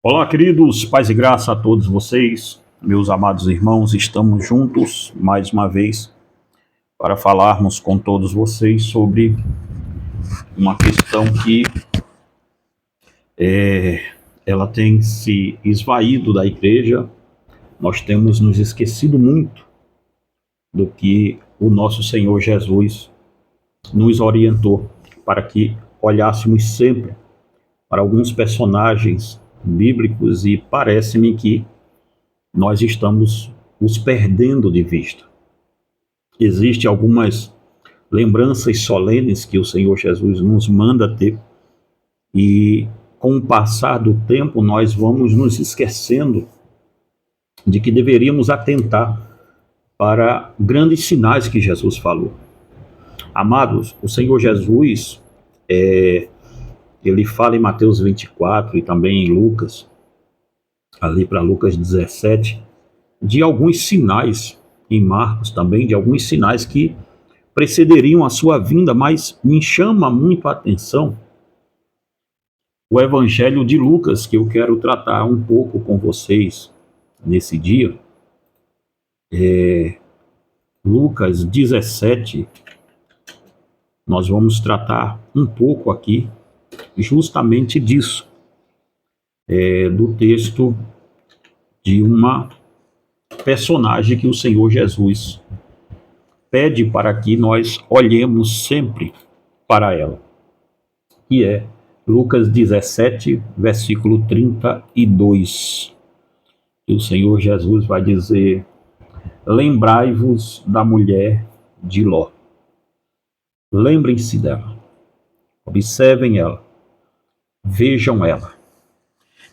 Olá, queridos, paz e graça a todos vocês, meus amados irmãos, estamos juntos mais uma vez para falarmos com todos vocês sobre uma questão que ela tem se esvaído da igreja. Nós temos nos esquecido muito do que o nosso Senhor Jesus nos orientou para que olhássemos sempre para alguns personagens bíblicos e parece-me que nós estamos os perdendo de vista. Existem algumas lembranças solenes que o Senhor Jesus nos manda ter e com o passar do tempo nós vamos nos esquecendo de que deveríamos atentar para grandes sinais que Jesus falou. Amados, o Senhor Jesus, ele fala em Mateus 24 e também em Lucas, ali para Lucas 17, de alguns sinais, em Marcos também, de alguns sinais que precederiam a sua vinda, mas me chama muito a atenção o Evangelho de Lucas, que eu quero tratar um pouco com vocês nesse dia. Lucas 17, nós vamos tratar um pouco aqui justamente disso, do texto de uma personagem que o Senhor Jesus pede para que nós olhemos sempre para ela, que é Lucas 17, versículo 32. E o Senhor Jesus vai dizer: lembrai-vos da mulher de Ló. Lembrem-se dela, observem ela, vejam ela.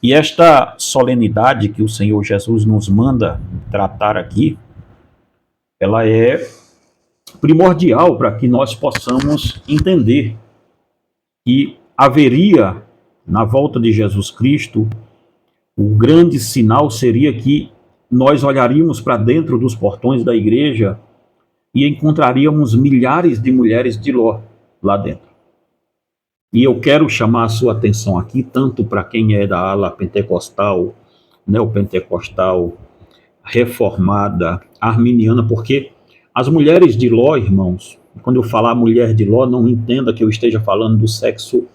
E esta solenidade que o Senhor Jesus nos manda tratar aqui, ela é primordial para que nós possamos entender que haveria, na volta de Jesus Cristo, o grande sinal seria que nós olharíamos para dentro dos portões da igreja e encontraríamos milhares de mulheres de Ló lá dentro. E eu quero chamar a sua atenção aqui, tanto para quem é da ala pentecostal, neopentecostal, reformada, arminiana, porque as mulheres de Ló, irmãos, quando eu falar mulher de Ló, não entenda que eu esteja falando do sexo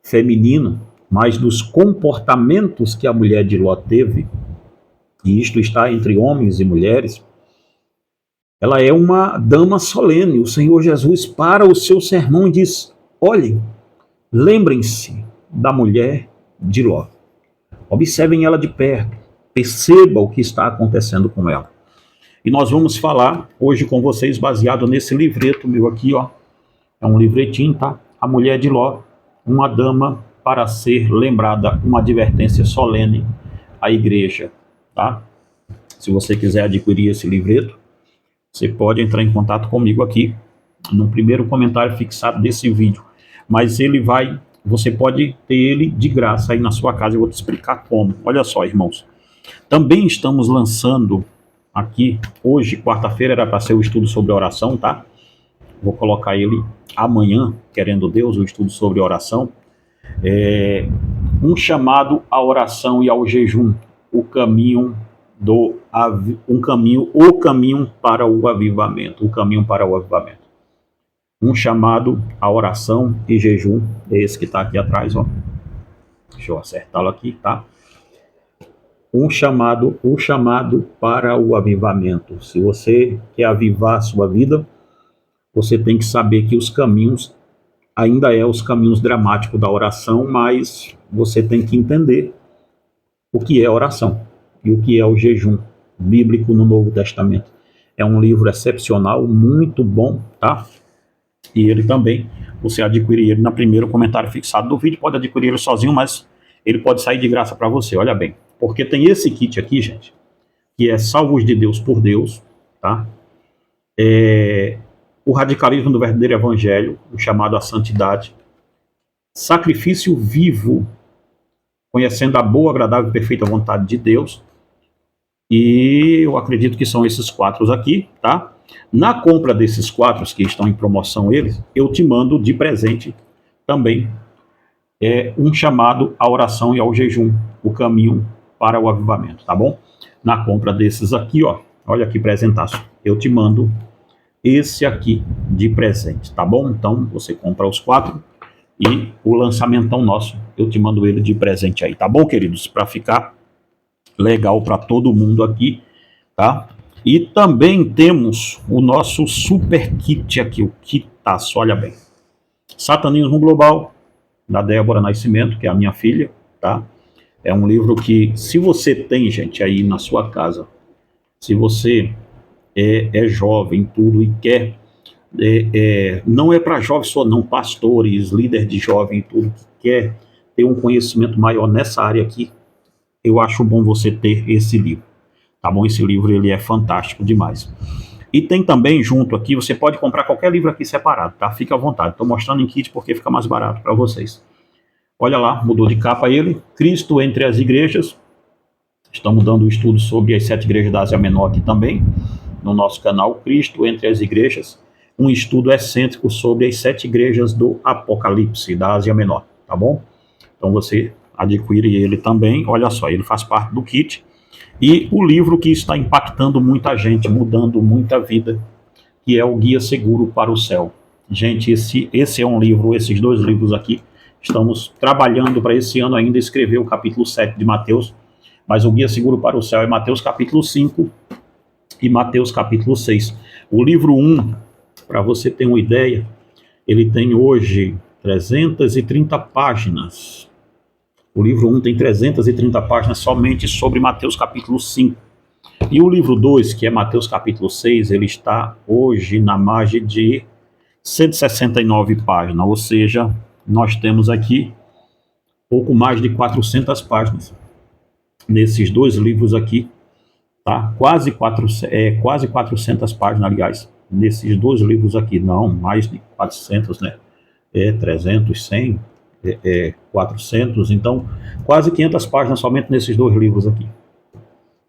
feminino, mas dos comportamentos que a mulher de Ló teve, e isto está entre homens e mulheres. Ela é uma dama solene. O Senhor Jesus para o seu sermão e diz: olhem, lembrem-se da mulher de Ló. Observem ela de perto. Perceba o que está acontecendo com ela. E nós vamos falar hoje com vocês baseado nesse livreto meu aqui, ó. É um livretinho, tá? A mulher de Ló, uma dama para ser lembrada, uma advertência solene à igreja, tá? Se você quiser adquirir esse livreto, você pode entrar em contato comigo aqui no primeiro comentário fixado desse vídeo. Mas você pode ter ele de graça aí na sua casa. Eu vou te explicar como. Olha só, irmãos. Também estamos lançando aqui, hoje, quarta-feira, era para ser o estudo sobre oração, tá? Vou colocar ele amanhã, querendo Deus, o estudo sobre oração. Um chamado à oração e ao jejum. O caminho para o avivamento. O caminho para o avivamento. Um chamado à oração e jejum, é esse que está aqui atrás, ó. Deixa eu acertá-lo aqui, tá? O chamado para o avivamento. Se você quer avivar a sua vida, você tem que saber que os caminhos, ainda os caminhos dramáticos da oração, mas você tem que entender o que é oração e o que é o jejum bíblico no Novo Testamento. É um livro excepcional, muito bom, tá? E ele também, você adquire ele no primeiro comentário fixado do vídeo, pode adquirir ele sozinho, mas ele pode sair de graça para você, olha bem. Porque tem esse kit aqui, gente, que é Salvos de Deus por Deus, tá? O radicalismo do verdadeiro evangelho, o chamado à santidade, sacrifício vivo, conhecendo a boa, agradável e perfeita vontade de Deus. E eu acredito que são esses 4 aqui, tá? Na compra desses 4 que estão em promoção, eu te mando de presente também é um chamado à oração e ao jejum, o caminho para o avivamento, tá bom? Na compra desses aqui, ó, olha que presentaço, eu te mando esse aqui de presente, tá bom? Então você compra os 4 e o lançamentão nosso, eu te mando ele de presente aí, tá bom, queridos? Para ficar legal para todo mundo aqui, tá? E também temos o nosso super kit aqui, o kitaço, olha bem. Satanismo Global, da Débora Nascimento, que é a minha filha, tá? É um livro que, se você tem, gente, aí na sua casa, se você é jovem, tudo, e quer, não é para jovens só não, pastores, líder de jovem, tudo, que quer ter um conhecimento maior nessa área aqui, eu acho bom você ter esse livro, tá bom? Esse livro, ele é fantástico demais. E tem também junto aqui, você pode comprar qualquer livro aqui separado, tá? Fica à vontade, estou mostrando em kit porque fica mais barato para vocês. Olha lá, mudou de capa ele, Cristo entre as igrejas. Estamos dando um estudo sobre as 7 igrejas da Ásia Menor aqui também, no nosso canal, Cristo entre as igrejas, um estudo excêntrico sobre as 7 igrejas do Apocalipse, da Ásia Menor, tá bom? Então você adquire ele também, olha só, ele faz parte do kit. E o livro que está impactando muita gente, mudando muita vida, que é o Guia Seguro para o Céu. Gente, esse é um livro, esses 2 livros aqui, estamos trabalhando para esse ano ainda escrever o capítulo 7 de Mateus, mas o Guia Seguro para o Céu é Mateus capítulo 5 e Mateus capítulo 6. O livro 1, para você ter uma ideia, ele tem hoje 330 páginas. O livro 1 tem 330 páginas somente sobre Mateus capítulo 5. E o livro 2, que é Mateus capítulo 6, ele está hoje na margem de 169 páginas, ou seja, nós temos aqui pouco mais de 400 páginas nesses 2 livros aqui, tá? Quase 400 páginas, aliás, nesses 2 livros aqui, não, mais de 400, né? 300, 100, 400, então quase 500 páginas somente nesses 2 livros aqui,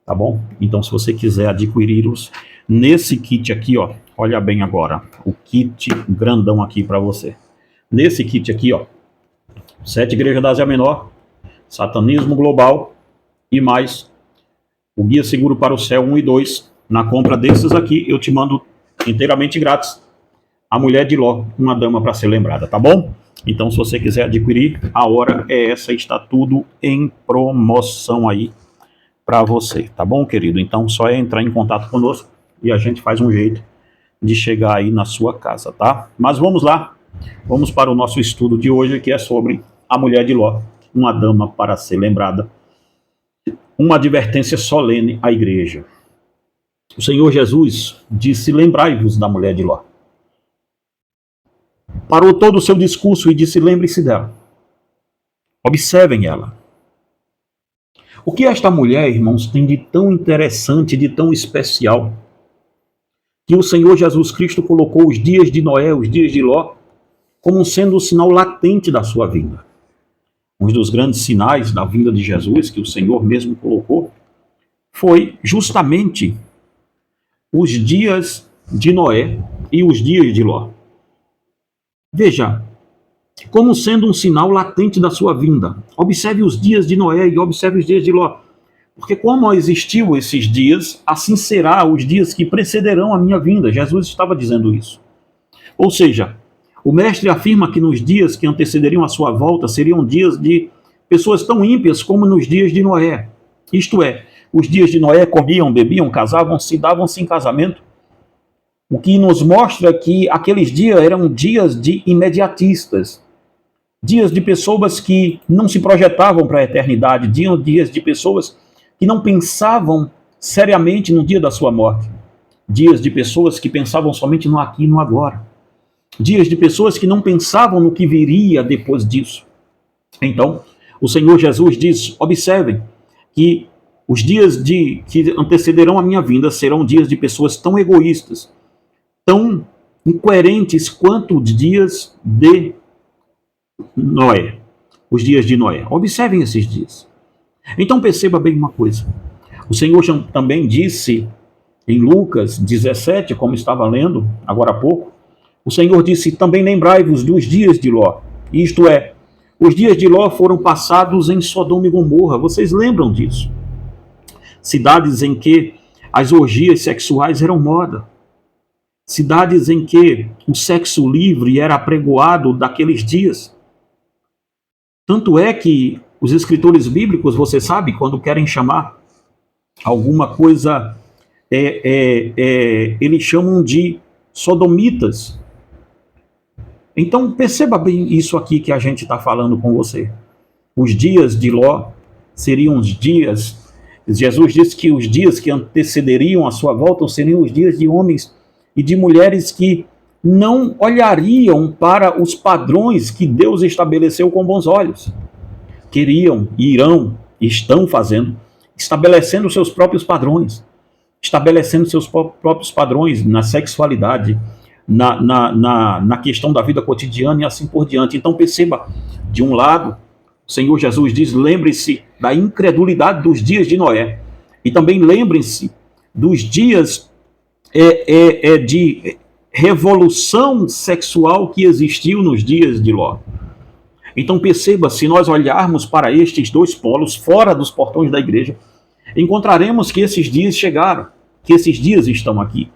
tá bom? Então, se você quiser adquiri-los nesse kit aqui, ó, olha bem agora, o kit grandão aqui para você. Nesse kit aqui, ó, 7 igrejas da Ásia Menor, Satanismo Global e mais o Guia Seguro para o Céu 1 e 2. Na compra desses aqui, eu te mando inteiramente grátis a Mulher de Ló, uma dama para ser lembrada, tá bom? Então, se você quiser adquirir, a hora é essa, está tudo em promoção aí para você, tá bom, querido? Então, só é entrar em contato conosco e a gente faz um jeito de chegar aí na sua casa, tá? Mas vamos lá, vamos para o nosso estudo de hoje, que é sobre a Mulher de Ló, uma dama para ser lembrada. Uma advertência solene à igreja. O Senhor Jesus disse: lembrai-vos da mulher de Ló. Parou todo o seu discurso e disse: lembre-se dela. Observem ela. O que esta mulher, irmãos, tem de tão interessante, de tão especial, que o Senhor Jesus Cristo colocou os dias de Noé, os dias de Ló, como sendo o sinal latente da sua vinda. Um dos grandes sinais da vinda de Jesus, que o Senhor mesmo colocou, foi justamente os dias de Noé e os dias de Ló. Veja, como sendo um sinal latente da sua vinda. Observe os dias de Noé e observe os dias de Ló. Porque como existiu esses dias, assim será os dias que precederão a minha vinda. Jesus estava dizendo isso. Ou seja, o mestre afirma que nos dias que antecederiam a sua volta seriam dias de pessoas tão ímpias como nos dias de Noé. Isto é, os dias de Noé comiam, bebiam, casavam-se, davam-se em casamento. O que nos mostra que aqueles dias eram dias de imediatistas, dias de pessoas que não se projetavam para a eternidade, dias de pessoas que não pensavam seriamente no dia da sua morte, dias de pessoas que pensavam somente no aqui e no agora, dias de pessoas que não pensavam no que viria depois disso. Então, o Senhor Jesus diz: observem que os dias que antecederão a minha vinda serão dias de pessoas tão egoístas, tão incoerentes quanto os dias de Noé. Os dias de Noé. Observem esses dias. Então perceba bem uma coisa. O Senhor também disse em Lucas 17, como estava lendo agora há pouco, o Senhor disse: também lembrai-vos dos dias de Ló. Isto é, Os dias de Ló foram passados em Sodoma e Gomorra. Vocês lembram disso? Cidades em que as orgias sexuais eram moda. Cidades em que o sexo livre era apregoado daqueles dias. Tanto é que os escritores bíblicos, você sabe, quando querem chamar alguma coisa, eles chamam de sodomitas. Então perceba bem isso aqui que a gente está falando com você. Os dias de Ló seriam os dias, Jesus disse que os dias que antecederiam a sua volta seriam os dias de homens e de mulheres que não olhariam para os padrões que Deus estabeleceu com bons olhos. Queriam, irão, estão fazendo, estabelecendo seus próprios padrões, estabelecendo seus próprios padrões na sexualidade, na questão da vida cotidiana e assim por diante. Então perceba, de um lado, o Senhor Jesus diz, lembre-se da incredulidade dos dias de Noé, e também lembrem-se dos dias de revolução sexual que existiu nos dias de Ló. Então perceba, se nós olharmos para estes dois polos, fora dos portões da igreja, encontraremos que esses dias chegaram, que esses dias estão aqui,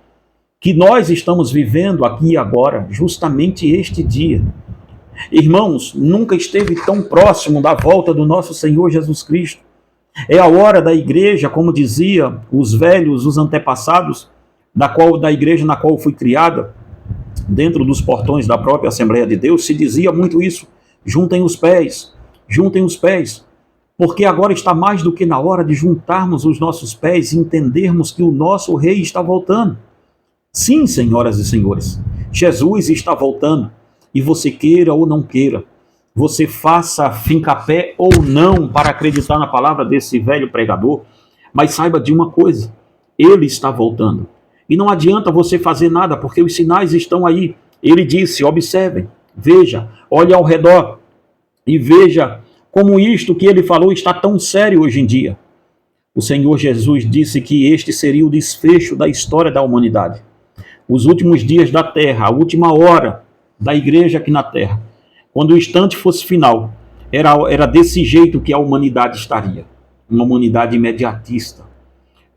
que nós estamos vivendo aqui e agora, justamente este dia. Irmãos, nunca esteve tão próximo da volta do nosso Senhor Jesus Cristo. É a hora da igreja, como dizia os velhos, os antepassados, da igreja na qual fui criada, dentro dos portões da própria Assembleia de Deus, se dizia muito isso: juntem os pés, porque agora está mais do que na hora de juntarmos os nossos pés e entendermos que o nosso Rei está voltando. Sim, senhoras e senhores, Jesus está voltando, e você queira ou não queira, você faça fincapé ou não para acreditar na palavra desse velho pregador, mas saiba de uma coisa, ele está voltando. E não adianta você fazer nada, porque os sinais estão aí. Ele disse, observem, veja, olhe ao redor e veja como isto que ele falou está tão sério hoje em dia. O Senhor Jesus disse que este seria o desfecho da história da humanidade. Os últimos dias da terra, a última hora da igreja aqui na terra, quando o instante fosse final, era desse jeito que a humanidade estaria. Uma humanidade imediatista,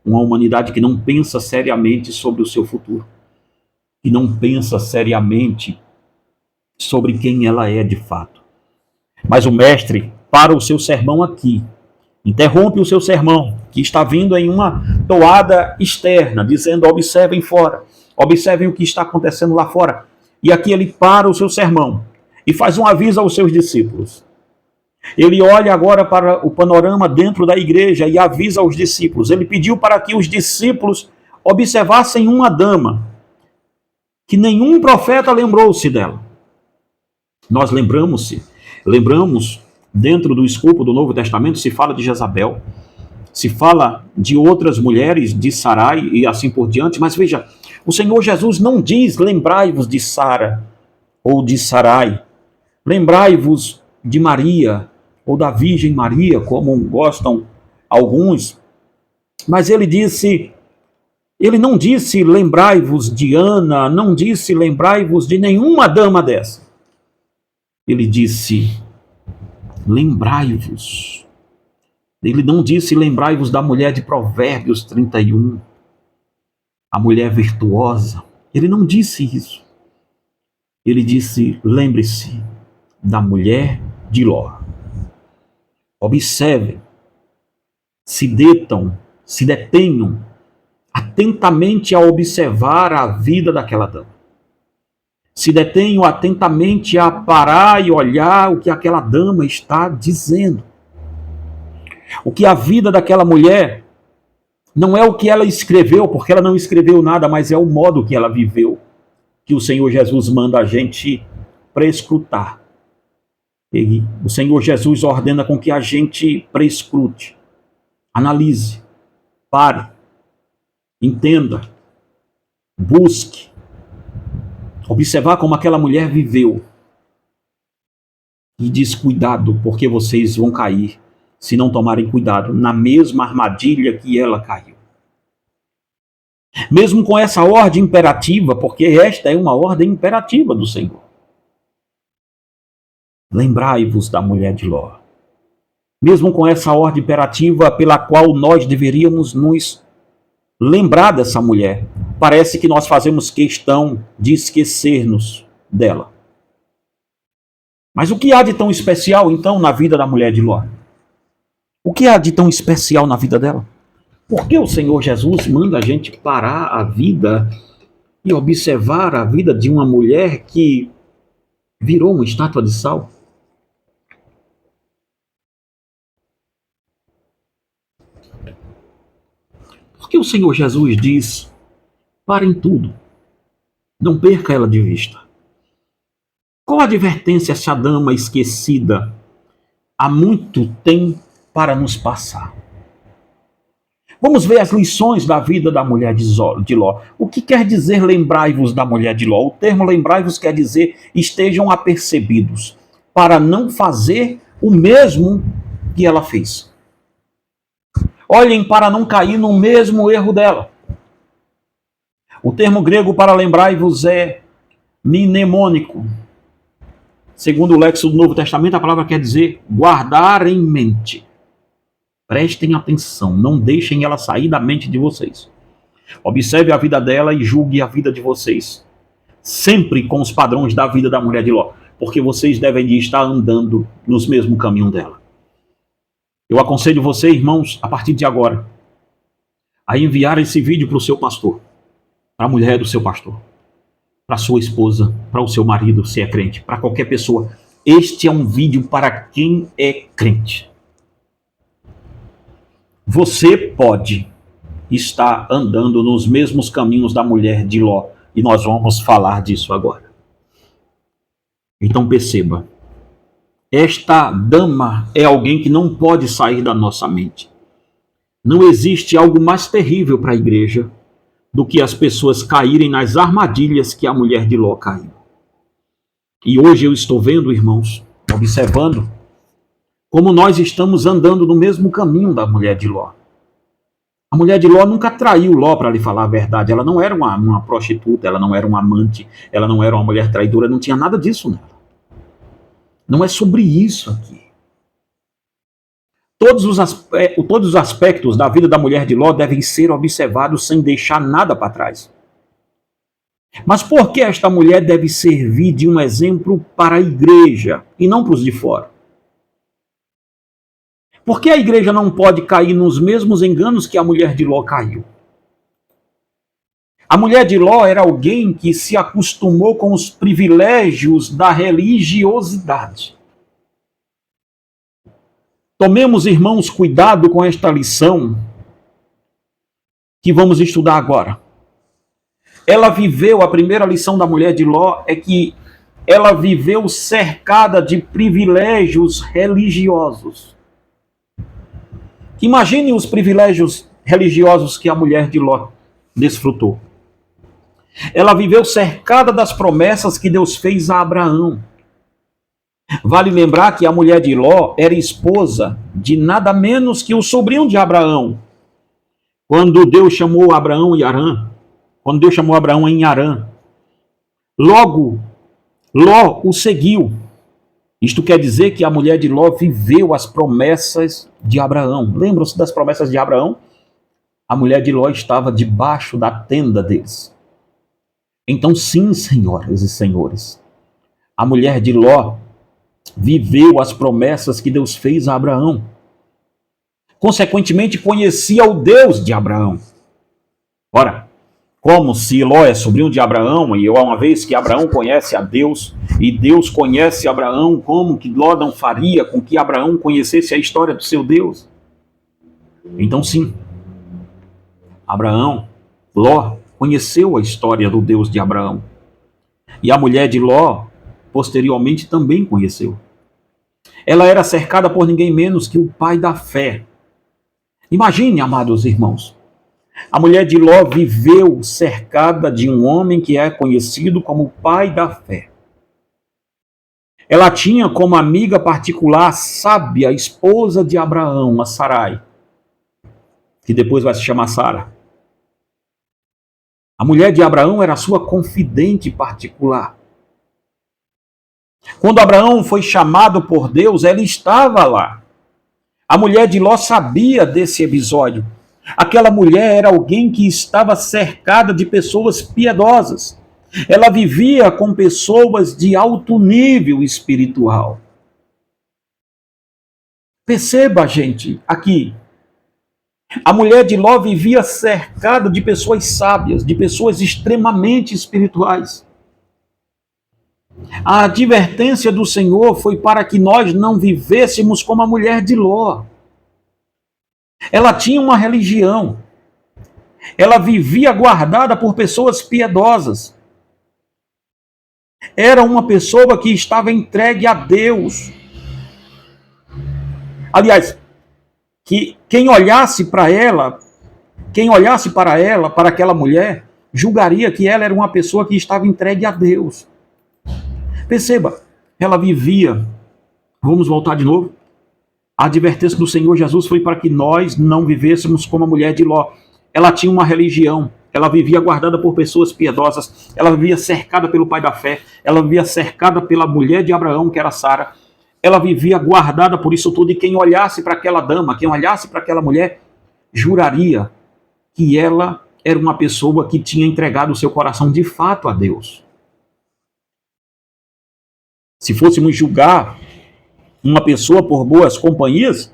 uma humanidade que não pensa seriamente sobre o seu futuro, que não pensa seriamente sobre quem ela é de fato. Mas o mestre para o seu sermão aqui, interrompe o seu sermão, que está vindo em uma toada externa, dizendo, observem fora, observem o que está acontecendo lá fora. E aqui ele para o seu sermão e faz um aviso aos seus discípulos. Ele olha agora para o panorama dentro da igreja e avisa aos discípulos. Ele pediu para que os discípulos observassem uma dama, que nenhum profeta lembrou-se dela. Nós lembramos, dentro do escopo do Novo Testamento, se fala de Jezabel, se fala de outras mulheres, de Sarai e assim por diante, mas veja, o Senhor Jesus não diz, lembrai-vos de Sara ou de Sarai, lembrai-vos de Maria ou da Virgem Maria, como gostam alguns, mas ele não disse lembrai-vos de Ana, não disse lembrai-vos de nenhuma dama dessa. Ele disse lembrai-vos. Ele não disse lembrai-vos da mulher de Provérbios 31, a mulher virtuosa. Ele não disse isso. Ele disse, lembre-se da mulher de Ló. Observe, se detenham atentamente a observar a vida daquela dama. Se detenham atentamente a parar e olhar o que aquela dama está dizendo. O que a vida daquela mulher não é o que ela escreveu, porque ela não escreveu nada, mas é o modo que ela viveu, que o Senhor Jesus manda a gente prescrutar. E o Senhor Jesus ordena com que a gente prescrute, analise, pare, entenda, busque, observar como aquela mulher viveu. E diz, cuidado, porque vocês vão cair, se não tomarem cuidado, na mesma armadilha que ela caiu. Mesmo com essa ordem imperativa, porque esta é uma ordem imperativa do Senhor. Lembrai-vos da mulher de Ló. Mesmo com essa ordem imperativa pela qual nós deveríamos nos lembrar dessa mulher, parece que nós fazemos questão de esquecer-nos dela. Mas o que há de tão especial, então, na vida da mulher de Ló? O que há de tão especial na vida dela? Por que o Senhor Jesus manda a gente parar a vida e observar a vida de uma mulher que virou uma estátua de sal? Por que o Senhor Jesus diz: parem tudo, não perca ela de vista? Qual a advertência essa dama esquecida há muito tem para nos passar? Vamos ver as lições da vida da mulher de Ló. O que quer dizer lembrai-vos da mulher de Ló? O termo lembrai-vos quer dizer estejam apercebidos, para não fazer o mesmo que ela fez. Olhem para não cair no mesmo erro dela. O termo grego para lembrai-vos é mnemônico. Segundo o léxico do Novo Testamento, a palavra quer dizer guardar em mente. Prestem atenção, não deixem ela sair da mente de vocês. Observe a vida dela e julgue a vida de vocês. Sempre com os padrões da vida da mulher de Ló, porque vocês devem estar andando nos mesmos caminhos dela. Eu aconselho você, irmãos, a partir de agora, a enviar esse vídeo para o seu pastor, para a mulher do seu pastor, para a sua esposa, para o seu marido, se é crente, para qualquer pessoa. Este é um vídeo para quem é crente. Você pode estar andando nos mesmos caminhos da mulher de Ló, e nós vamos falar disso agora. Então perceba, esta dama é alguém que não pode sair da nossa mente. Não existe algo mais terrível para a igreja do que as pessoas caírem nas armadilhas que a mulher de Ló caiu. E hoje eu estou vendo, irmãos, observando, como nós estamos andando no mesmo caminho da mulher de Ló. A mulher de Ló nunca traiu Ló, para lhe falar a verdade. Ela não era uma prostituta, ela não era uma amante, ela não era uma mulher traidora, não tinha nada disso nela. Não é sobre isso aqui. Todos os aspectos da vida da mulher de Ló devem ser observados sem deixar nada para trás. Mas por que esta mulher deve servir de um exemplo para a igreja e não para os de fora? Por que a igreja não pode cair nos mesmos enganos que a mulher de Ló caiu? A mulher de Ló era alguém que se acostumou com os privilégios da religiosidade. Tomemos, irmãos, cuidado com esta lição que vamos estudar agora. Ela viveu, a primeira lição da mulher de Ló é que ela viveu cercada de privilégios religiosos. Imagine os privilégios religiosos que a mulher de Ló desfrutou. Ela viveu cercada das promessas que Deus fez a Abraão. Vale lembrar que a mulher de Ló era esposa de nada menos que o sobrinho de Abraão. Quando Deus chamou Abraão em Harã, logo Ló o seguiu. Isto quer dizer que a mulher de Ló viveu as promessas de Abraão. Lembram-se das promessas de Abraão? A mulher de Ló estava debaixo da tenda deles. Então, sim, senhoras e senhores, a mulher de Ló viveu as promessas que Deus fez a Abraão. Consequentemente, conhecia o Deus de Abraão. Ora, como se Ló é sobrinho de Abraão, e uma vez que Abraão conhece a Deus, e Deus conhece Abraão, como que Ló não faria com que Abraão conhecesse a história do seu Deus? Então, sim, Ló conheceu a história do Deus de Abraão. E a mulher de Ló, posteriormente, também conheceu. Ela era cercada por ninguém menos que o pai da fé. Imagine, amados irmãos, a mulher de Ló viveu cercada de um homem que é conhecido como o pai da fé. Ela tinha como amiga particular a sábia esposa de Abraão, a Sarai, que depois vai se chamar Sara. A mulher de Abraão era a sua confidente particular. Quando Abraão foi chamado por Deus, ele estava lá. A mulher de Ló sabia desse episódio. Aquela mulher era alguém que estava cercada de pessoas piedosas. Ela vivia com pessoas de alto nível espiritual. Perceba, gente, aqui. A mulher de Ló vivia cercada de pessoas sábias, de pessoas extremamente espirituais. A advertência do Senhor foi para que nós não vivêssemos como a mulher de Ló. Ela tinha uma religião. Ela vivia guardada por pessoas piedosas. Era uma pessoa que estava entregue a Deus. Aliás, que quem olhasse para ela, para aquela mulher, julgaria que ela era uma pessoa que estava entregue a Deus. Perceba, ela vivia. Vamos voltar de novo. A advertência do Senhor Jesus foi para que nós não vivêssemos como a mulher de Ló. Ela tinha uma religião, ela vivia guardada por pessoas piedosas, ela vivia cercada pelo pai da fé, ela vivia cercada pela mulher de Abraão, que era Sara. Ela vivia guardada por isso tudo, e quem olhasse para aquela dama, quem olhasse para aquela mulher, juraria que ela era uma pessoa que tinha entregado o seu coração de fato a Deus. Se fôssemos julgar uma pessoa por boas companhias,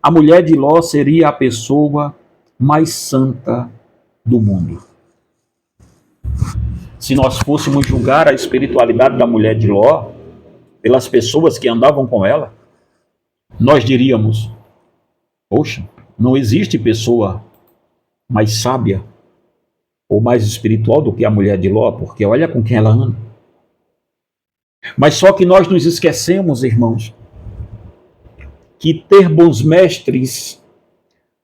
a mulher de Ló seria a pessoa mais santa do mundo. Se nós fôssemos julgar a espiritualidade da mulher de Ló pelas pessoas que andavam com ela, nós diríamos: poxa, não existe pessoa mais sábia ou mais espiritual do que a mulher de Ló, porque olha com quem ela anda. Mas só que nós nos esquecemos, irmãos, que ter bons mestres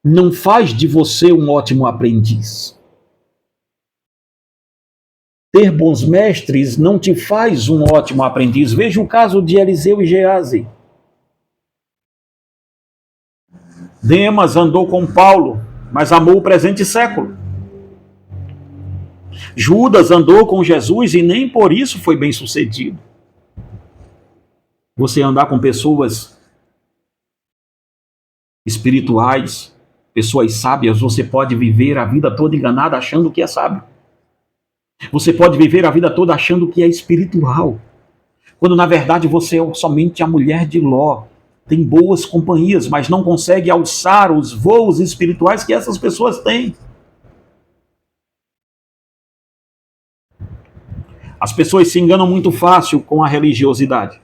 não faz de você um ótimo aprendiz. Ter bons mestres não te faz um ótimo aprendiz. Veja o caso de Eliseu e Geazi. Demas andou com Paulo, mas amou o presente século. Judas andou com Jesus e nem por isso foi bem sucedido. Você andar com pessoas espirituais, pessoas sábias, você pode viver a vida toda enganada achando que é sábio. Você pode viver a vida toda achando que é espiritual, quando na verdade você é somente a mulher de Ló. Tem boas companhias, mas não consegue alçar os voos espirituais que essas pessoas têm. As pessoas se enganam muito fácil com a religiosidade.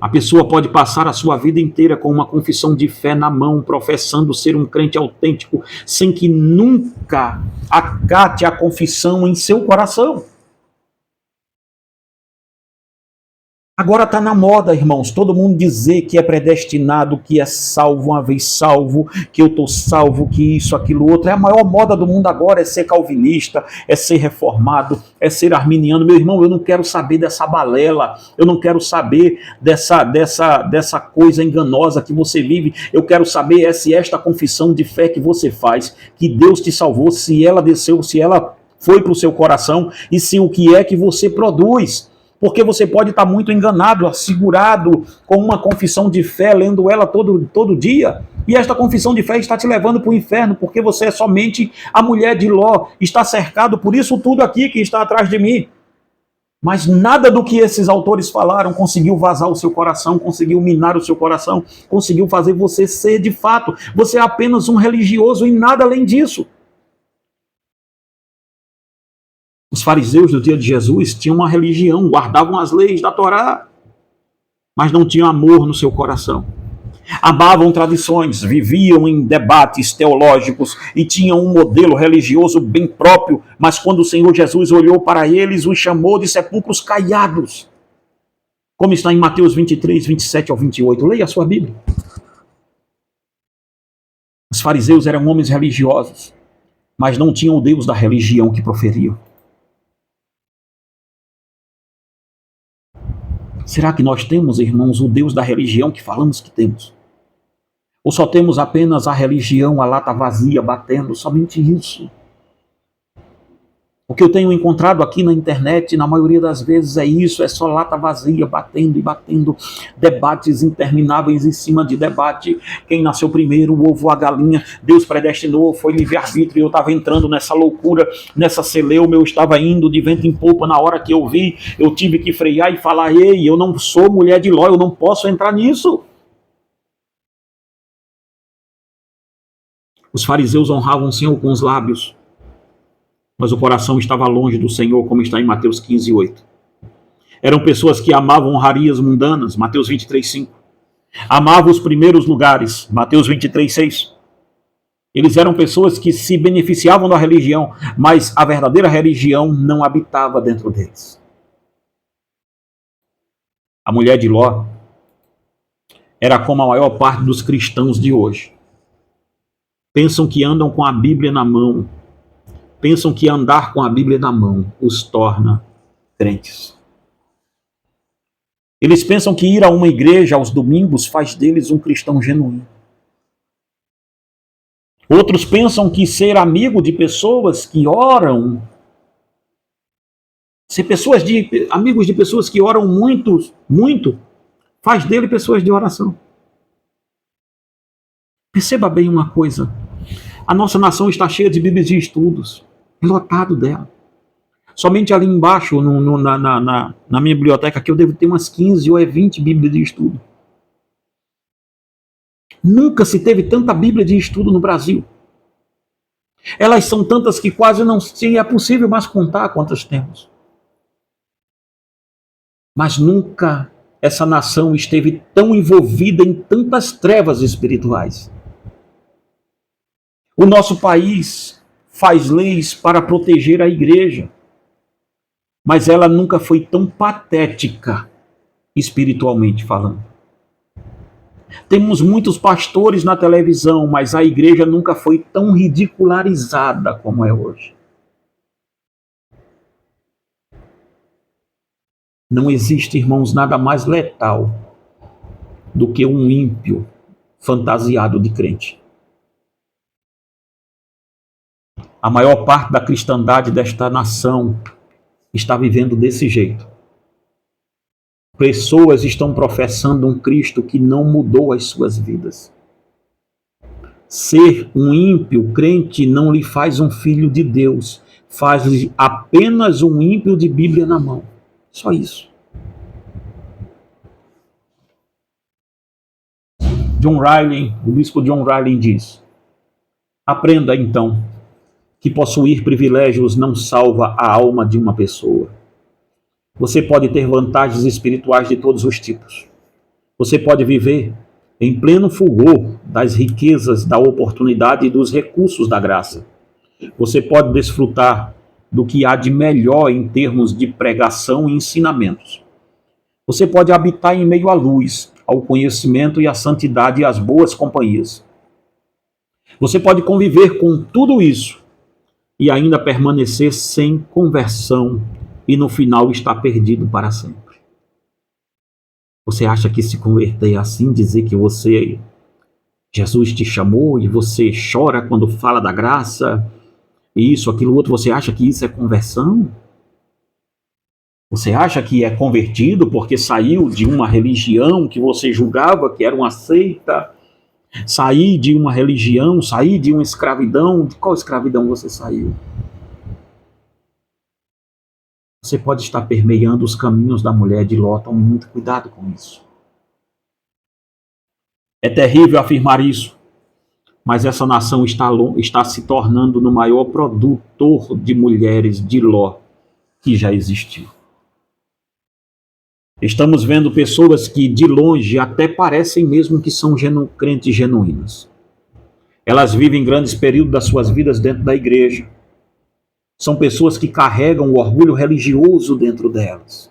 A pessoa pode passar a sua vida inteira com uma confissão de fé na mão, professando ser um crente autêntico, sem que nunca acate a confissão em seu coração. Agora está na moda, irmãos, todo mundo dizer que é predestinado, que é salvo uma vez salvo, que eu estou salvo, que isso, aquilo, outro. É a maior moda do mundo agora, é ser calvinista, é ser reformado, é ser arminiano. Meu irmão, eu não quero saber dessa balela, eu não quero saber dessa coisa enganosa que você vive. Eu quero saber se esta confissão de fé que você faz, que Deus te salvou, se ela desceu, se ela foi para o seu coração, e se o que é que você produz. Porque você pode estar muito enganado, assegurado com uma confissão de fé, lendo ela todo dia, e esta confissão de fé está te levando para o inferno, porque você é somente a mulher de Ló, está cercado por isso tudo aqui que está atrás de mim. Mas nada do que esses autores falaram conseguiu vazar o seu coração, conseguiu minar o seu coração, conseguiu fazer você ser de fato. Você é apenas um religioso e nada além disso. Os fariseus do dia de Jesus tinham uma religião, guardavam as leis da Torá, mas não tinham amor no seu coração. Amavam tradições, viviam em debates teológicos e tinham um modelo religioso bem próprio, mas quando o Senhor Jesus olhou para eles, os chamou de sepulcros caiados. Como está em Mateus 23, 27 ao 28. Leia a sua Bíblia. Os fariseus eram homens religiosos, mas não tinham o Deus da religião que proferiam. Será que nós temos, irmãos, o Deus da religião que falamos que temos? Ou só temos apenas a religião, a lata vazia, batendo, somente isso? O que eu tenho encontrado aqui na internet, na maioria das vezes, é isso, é só lata vazia, batendo e batendo, debates intermináveis em cima de debate. Quem nasceu primeiro, o ovo ou a galinha? Deus predestinou, foi livre-arbítrio, eu estava entrando nessa loucura, nessa celeuma, eu estava indo de vento em popa. Na hora que eu vi, eu tive que frear e falar: ei, eu não sou mulher de Ló, eu não posso entrar nisso. Os fariseus honravam o Senhor com os lábios, mas o coração estava longe do Senhor, como está em Mateus 15:8. Eram pessoas que amavam honrarias mundanas, Mateus 23:5. Amavam os primeiros lugares, Mateus 23:6. Eles eram pessoas que se beneficiavam da religião, mas a verdadeira religião não habitava dentro deles. A mulher de Ló era como a maior parte dos cristãos de hoje. Pensam que andam com a Bíblia na mão, pensam que andar com a Bíblia na mão os torna crentes. Eles pensam que ir a uma igreja aos domingos faz deles um cristão genuíno. Outros pensam que ser amigo de pessoas que oram, ser amigos de pessoas que oram muito, faz dele pessoas de oração. Perceba bem uma coisa: a nossa nação está cheia de Bíblias de estudos, lotado dela. Somente ali embaixo, na minha biblioteca, aqui eu devo ter umas 15 ou 20 Bíblias de estudo. Nunca se teve tanta Bíblia de estudo no Brasil. Elas são tantas que quase não é possível mais contar quantas temos. Mas nunca essa nação esteve tão envolvida em tantas trevas espirituais. O nosso país faz leis para proteger a igreja, mas ela nunca foi tão patética, espiritualmente falando. Temos muitos pastores na televisão, mas a igreja nunca foi tão ridicularizada como é hoje. Não existe, irmãos, nada mais letal do que um ímpio fantasiado de crente. A maior parte da cristandade desta nação está vivendo desse jeito. Pessoas estão professando um Cristo que não mudou as suas vidas. Ser um ímpio crente não lhe faz um filho de Deus, faz-lhe apenas um ímpio de Bíblia na mão. Só isso. John Riley, o bispo John Riley diz: aprenda então que possuir privilégios não salva a alma de uma pessoa. Você pode ter vantagens espirituais de todos os tipos. Você pode viver em pleno fulgor das riquezas, da oportunidade e dos recursos da graça. Você pode desfrutar do que há de melhor em termos de pregação e ensinamentos. Você pode habitar em meio à luz, ao conhecimento e à santidade e às boas companhias. Você pode conviver com tudo isso e ainda permanecer sem conversão e no final está perdido para sempre. Você acha que se converter é assim, dizer que Jesus te chamou e você chora quando fala da graça, isso, aquilo, outro, você acha que isso é conversão? Você acha que é convertido porque saiu de uma religião que você julgava que era uma seita? Sair de uma religião, sair de uma escravidão? De qual escravidão você saiu? Você pode estar permeando os caminhos da mulher de Ló. Tome muito cuidado com isso. É terrível afirmar isso, mas essa nação está se tornando no maior produtor de mulheres de Ló que já existiu. Estamos vendo pessoas que de longe até parecem mesmo que são crentes genuínas. Elas vivem grandes períodos das suas vidas dentro da igreja. São pessoas que carregam o orgulho religioso dentro delas,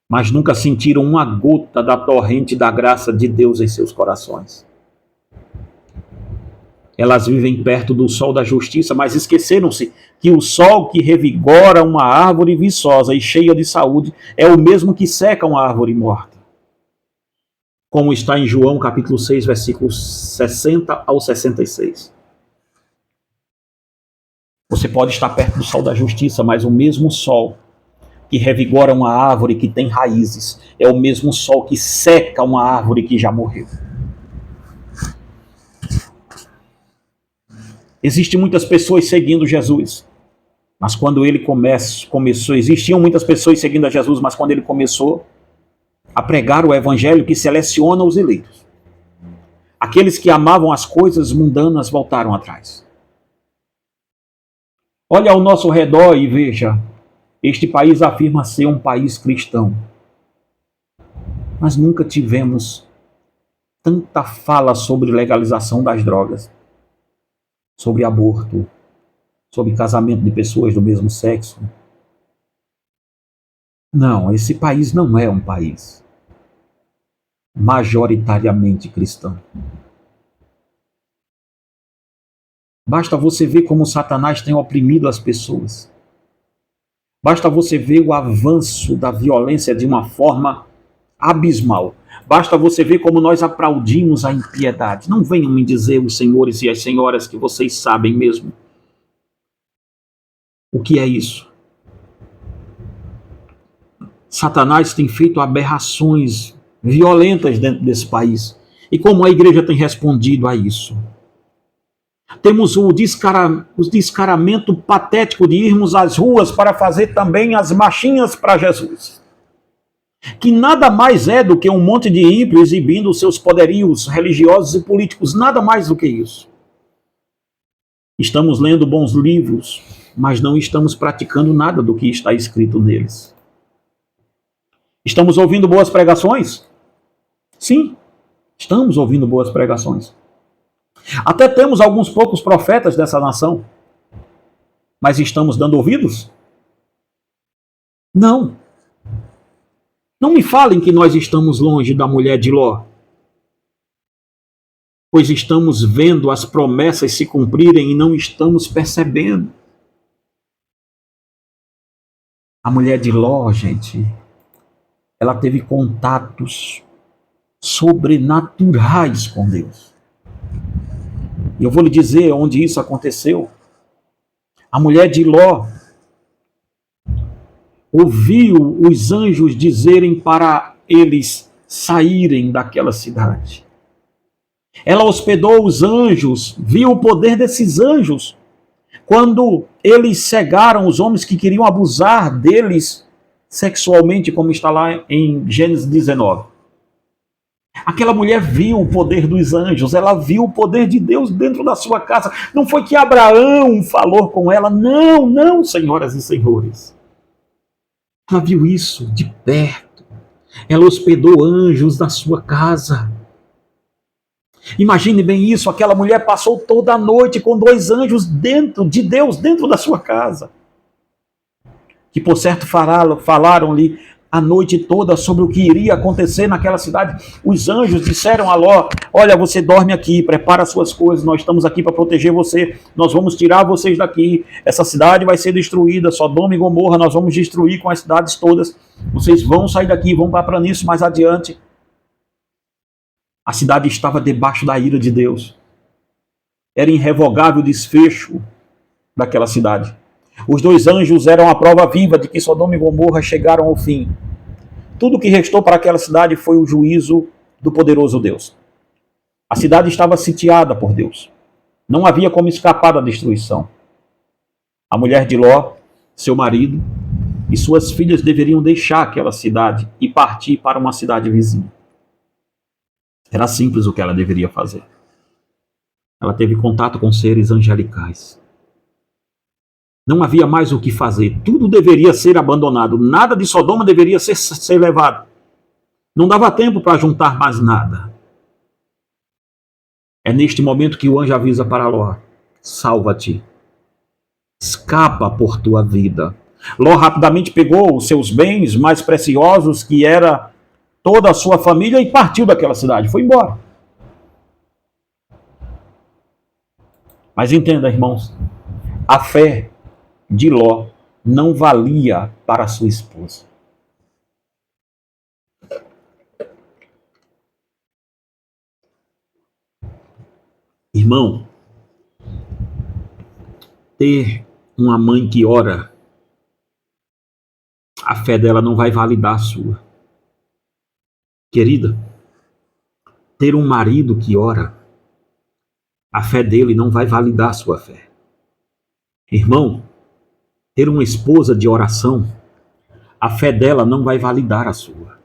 mas nunca sentiram uma gota da torrente da graça de Deus em seus corações. Elas vivem perto do sol da justiça, mas esqueceram-se que o sol que revigora uma árvore viçosa e cheia de saúde é o mesmo que seca uma árvore morta. Como está em João capítulo 6, versículos 60 ao 66. Você pode estar perto do sol da justiça, mas o mesmo sol que revigora uma árvore que tem raízes é o mesmo sol que seca uma árvore que já morreu. Existem muitas pessoas seguindo Jesus, mas quando ele começou, existiam muitas pessoas seguindo a Jesus, mas quando ele começou a pregar o evangelho que seleciona os eleitos, aqueles que amavam as coisas mundanas voltaram atrás. Olha ao nosso redor e veja, este país afirma ser um país cristão, mas nunca tivemos tanta fala sobre legalização das drogas, sobre aborto, sobre casamento de pessoas do mesmo sexo. Não, esse país não é um país majoritariamente cristão. Basta você ver como Satanás tem oprimido as pessoas. Basta você ver o avanço da violência de uma forma abismal. Basta você ver como nós aplaudimos a impiedade. Não venham me dizer, os senhores e as senhoras, que vocês sabem mesmo o que é isso. Satanás tem feito aberrações violentas dentro desse país. E como a igreja tem respondido a isso? Temos o descaramento patético de irmos às ruas para fazer também as marchinhas para Jesus, que nada mais é do que um monte de ímpios exibindo os seus poderios religiosos e políticos, nada mais do que isso. Estamos lendo bons livros, mas não estamos praticando nada do que está escrito neles. Estamos ouvindo boas pregações? Sim, estamos ouvindo boas pregações. Até temos alguns poucos profetas dessa nação, mas estamos dando ouvidos? Não. Não me falem que nós estamos longe da mulher de Ló, pois estamos vendo as promessas se cumprirem e não estamos percebendo. A mulher de Ló, gente, ela teve contatos sobrenaturais com Deus. E eu vou lhe dizer onde isso aconteceu. A mulher de Ló ouviu os anjos dizerem para eles saírem daquela cidade. Ela hospedou os anjos, viu o poder desses anjos, quando eles cegaram os homens que queriam abusar deles sexualmente, como está lá em Gênesis 19. Aquela mulher viu o poder dos anjos, ela viu o poder de Deus dentro da sua casa. Não foi que Abraão falou com ela, não, senhoras e senhores. Ela viu isso de perto. Ela hospedou anjos na sua casa. Imagine bem isso, aquela mulher passou toda a noite com 2 anjos dentro de Deus, dentro da sua casa. Que por certo falaram-lhe a noite toda sobre o que iria acontecer naquela cidade. Os anjos disseram a Ló: olha, você dorme aqui, prepara suas coisas, nós estamos aqui para proteger você, nós vamos tirar vocês daqui, essa cidade vai ser destruída, Sodoma e Gomorra, nós vamos destruir com as cidades todas, vocês vão sair daqui, vão para a planície mais adiante. A cidade estava debaixo da ira de Deus. Era irrevogável o desfecho daquela cidade. Os 2 anjos eram a prova viva de que Sodoma e Gomorra chegaram ao fim. Tudo que restou para aquela cidade foi o juízo do poderoso Deus. A cidade estava sitiada por Deus. Não havia como escapar da destruição. A mulher de Ló, seu marido e suas filhas deveriam deixar aquela cidade e partir para uma cidade vizinha. Era simples o que ela deveria fazer. Ela teve contato com seres angelicais. Não havia mais o que fazer. Tudo deveria ser abandonado. Nada de Sodoma deveria ser levado. Não dava tempo para juntar mais nada. É neste momento que o anjo avisa para Ló: salva-te. Escapa por tua vida. Ló rapidamente pegou os seus bens mais preciosos, que era toda a sua família, e partiu daquela cidade. Foi embora. Mas entenda, irmãos, a fé de Ló não valia para sua esposa. Irmão, ter uma mãe que ora, a fé dela não vai validar a sua. Querida, ter um marido que ora, a fé dele não vai validar a sua fé. Irmão, ter uma esposa de oração, a fé dela não vai validar a sua.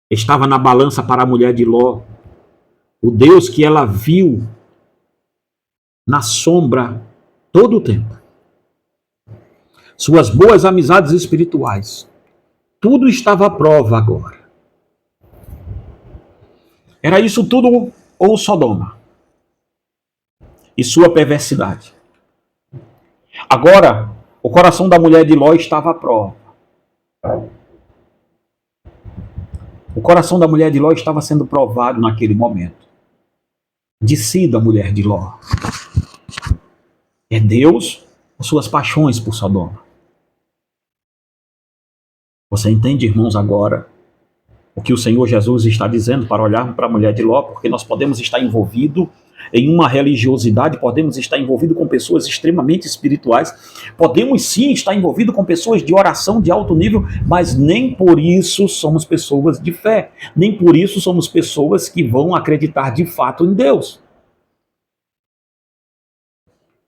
Estava na balança para a mulher de Ló, o Deus que ela viu na sombra todo o tempo. Suas boas amizades espirituais, tudo estava à prova agora. Era isso tudo ou Sodoma e sua perversidade. Agora, o coração da mulher de Ló estava à prova. O coração da mulher de Ló estava sendo provado naquele momento. Decida, mulher de Ló. É Deus ou suas paixões por Sodoma? Você entende, irmãos, agora o que o Senhor Jesus está dizendo para olharmos para a mulher de Ló? Porque nós podemos estar envolvidos em uma religiosidade, podemos estar envolvidos com pessoas extremamente espirituais, podemos sim estar envolvidos com pessoas de oração de alto nível, mas nem por isso somos pessoas de fé, nem por isso somos pessoas que vão acreditar de fato em Deus.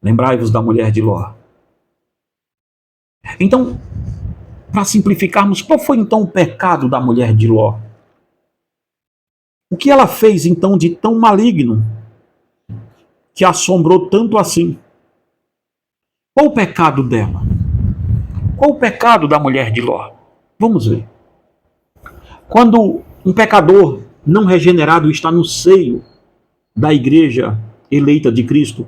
Lembrai-vos da mulher de Ló. Então, para simplificarmos, qual foi então o pecado da mulher de Ló? O que ela fez então de tão maligno que assombrou tanto assim? Qual o pecado dela? Qual o pecado da mulher de Ló? Vamos ver. Quando um pecador não regenerado está no seio da igreja eleita de Cristo,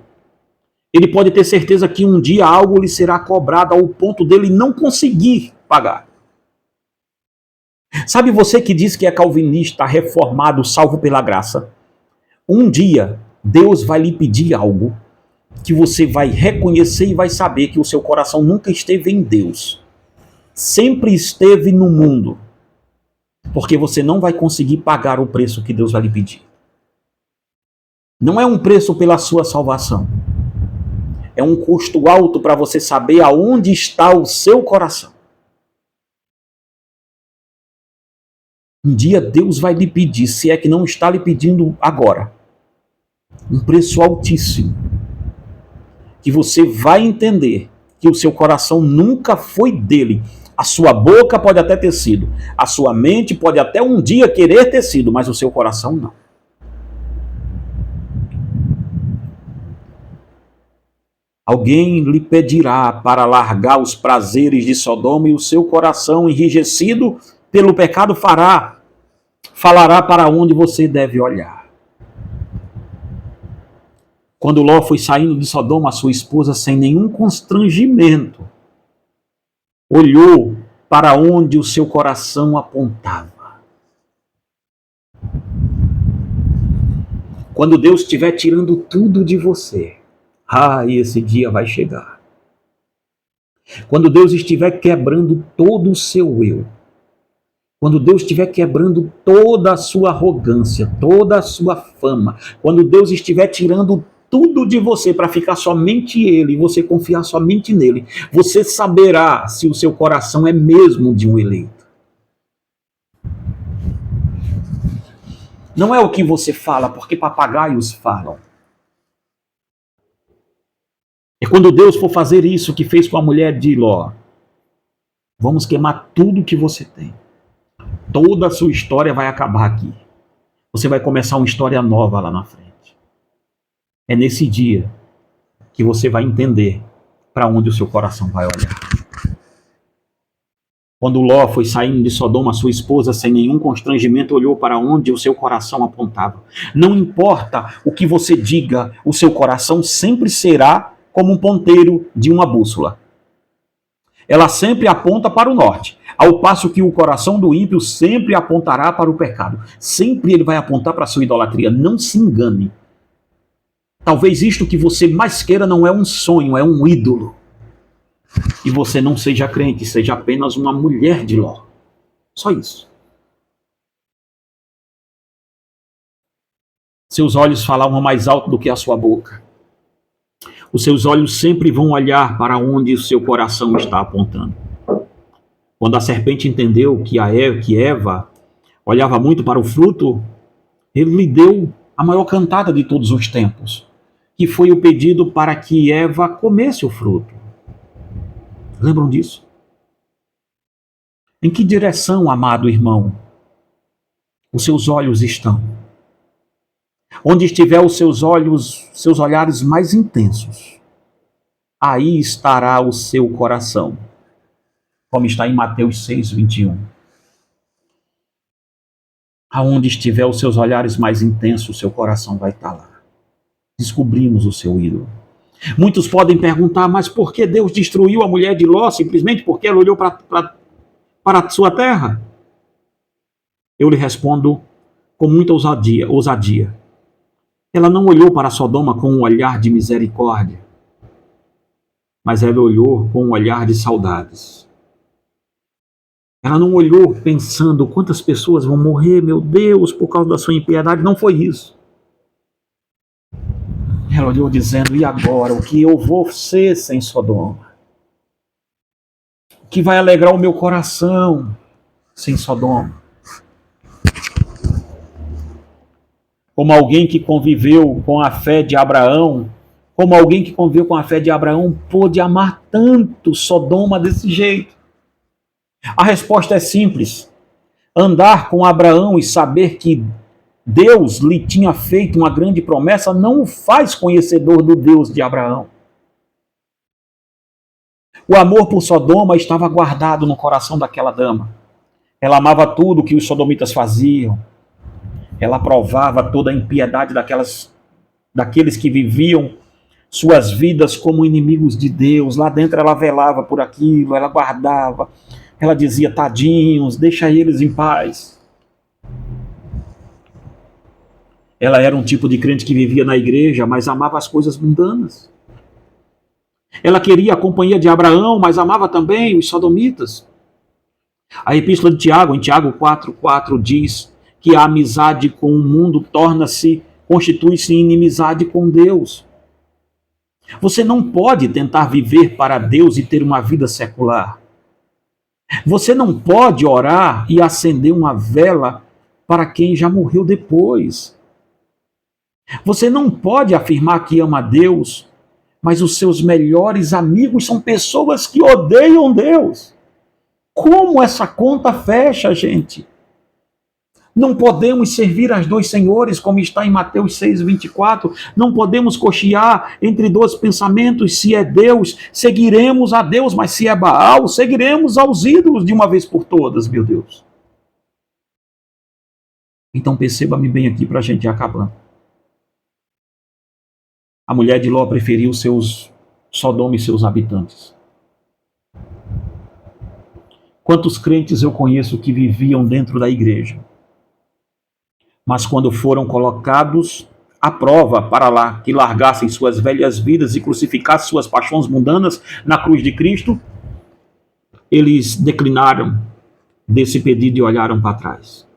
ele pode ter certeza que um dia algo lhe será cobrado ao ponto dele não conseguir pagar. Sabe, você que diz que é calvinista, reformado, salvo pela graça, um dia Deus vai lhe pedir algo que você vai reconhecer e vai saber que o seu coração nunca esteve em Deus, sempre esteve no mundo, porque você não vai conseguir pagar o preço que Deus vai lhe pedir. Não é um preço pela sua salvação, é um custo alto para você saber aonde está o seu coração. Um dia Deus vai lhe pedir, se é que não está lhe pedindo agora, um preço altíssimo, que você vai entender que o seu coração nunca foi dele. A sua boca pode até ter sido, a sua mente pode até um dia querer ter sido, mas o seu coração não. Alguém lhe pedirá para largar os prazeres de Sodoma e o seu coração enrijecido pelo pecado falará para onde você deve olhar. Quando Ló foi saindo de Sodoma, a sua esposa, sem nenhum constrangimento, olhou para onde o seu coração apontava. Quando Deus estiver tirando tudo de você, esse dia vai chegar. Quando Deus estiver quebrando todo o seu eu, quando Deus estiver quebrando toda a sua arrogância, toda a sua fama, quando Deus estiver tirando tudo de você para ficar somente Ele, e você confiar somente nele, você saberá se o seu coração é mesmo de um eleito. Não é o que você fala, porque papagaios falam. É quando Deus for fazer isso que fez com a mulher de Ló. Vamos queimar tudo que você tem. Toda a sua história vai acabar aqui. Você vai começar uma história nova lá na frente. É nesse dia que você vai entender para onde o seu coração vai olhar. Quando Ló foi saindo de Sodoma, sua esposa, sem nenhum constrangimento, olhou para onde o seu coração apontava. Não importa o que você diga, o seu coração sempre será como um ponteiro de uma bússola. Ela sempre aponta para o norte, ao passo que o coração do ímpio sempre apontará para o pecado. Sempre ele vai apontar para a sua idolatria. Não se engane. Talvez isto que você mais queira não é um sonho, é um ídolo. E você não seja crente, seja apenas uma mulher de Ló. Só isso. Seus olhos falavam mais alto do que a sua boca. Os seus olhos sempre vão olhar para onde o seu coração está apontando. Quando a serpente entendeu que Eva olhava muito para o fruto, ele lhe deu a maior cantada de todos os tempos, que foi o pedido para que Eva comesse o fruto. Lembram disso? Em que direção, amado irmão, os seus olhos estão? Onde estiver os seus olhos, seus olhares mais intensos, aí estará o seu coração, como está em Mateus 6:21. Aonde estiver os seus olhares mais intensos, o seu coração vai estar lá. Descobrimos o seu ídolo. Muitos podem perguntar, mas por que Deus destruiu a mulher de Ló? Simplesmente porque ela olhou para a sua terra? Eu lhe respondo com muita ousadia. Ela não olhou para Sodoma com um olhar de misericórdia, mas ela olhou com um olhar de saudades. Ela não olhou pensando quantas pessoas vão morrer, meu Deus, por causa da sua impiedade. Não foi isso. Ela olhou dizendo, e agora, o que eu vou ser sem Sodoma? O que vai alegrar o meu coração sem Sodoma? Como alguém que conviveu com a fé de Abraão, pôde amar tanto Sodoma desse jeito? A resposta é simples. Andar com Abraão e saber que Deus lhe tinha feito uma grande promessa não o faz conhecedor do Deus de Abraão. O amor por Sodoma estava guardado no coração daquela dama. Ela amava tudo que os sodomitas faziam. Ela provava toda a impiedade daqueles que viviam suas vidas como inimigos de Deus. Lá dentro ela velava por aquilo, ela guardava. Ela dizia, tadinhos, deixa eles em paz. Ela era um tipo de crente que vivia na igreja, mas amava as coisas mundanas. Ela queria a companhia de Abraão, mas amava também os sodomitas. A epístola de Tiago, em Tiago 4:4, diz que a amizade com o mundo constitui-se em inimizade com Deus. Você não pode tentar viver para Deus e ter uma vida secular. Você não pode orar e acender uma vela para quem já morreu depois. Você não pode afirmar que ama a Deus, mas os seus melhores amigos são pessoas que odeiam Deus. Como essa conta fecha, gente? Não podemos servir aos dois senhores, como está em Mateus 6:24. Não podemos cochear entre dois pensamentos. Se é Deus, seguiremos a Deus, mas se é Baal, seguiremos aos ídolos de uma vez por todas, meu Deus. Então perceba-me bem aqui para a gente ir acabando. A mulher de Ló preferiu Sodoma e seus habitantes. Quantos crentes eu conheço que viviam dentro da igreja, mas quando foram colocados à prova para lá, que largassem suas velhas vidas e crucificassem suas paixões mundanas na cruz de Cristo, eles declinaram desse pedido e olharam para trás.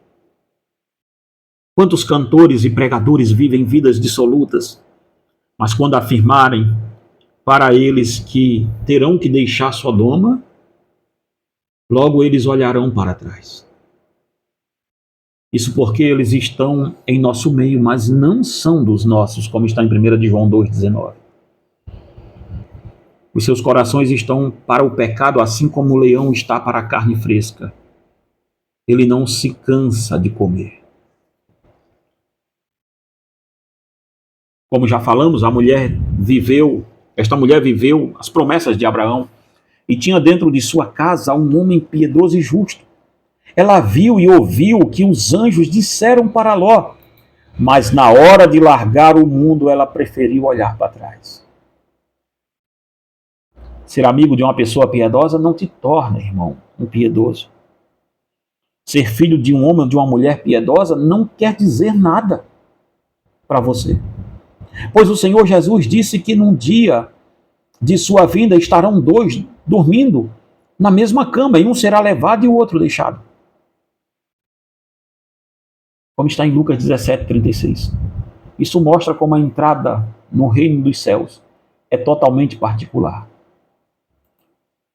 Quantos cantores e pregadores vivem vidas dissolutas, mas quando afirmarem para eles que terão que deixar Sodoma, logo eles olharão para trás. Isso porque eles estão em nosso meio, mas não são dos nossos, como está em 1 de João 2,19. Os seus corações estão para o pecado, assim como o leão está para a carne fresca. Ele não se cansa de comer. Como já falamos, esta mulher viveu as promessas de Abraão e tinha dentro de sua casa um homem piedoso e justo. Ela viu e ouviu o que os anjos disseram para Ló, mas na hora de largar o mundo, ela preferiu olhar para trás. Ser amigo de uma pessoa piedosa não te torna, irmão, um piedoso. Ser filho de um homem ou de uma mulher piedosa não quer dizer nada para você. Pois o Senhor Jesus disse que num dia de sua vinda estarão dois dormindo na mesma cama, e um será levado e o outro deixado. Como está em Lucas 17:36. Isso mostra como a entrada no reino dos céus é totalmente particular.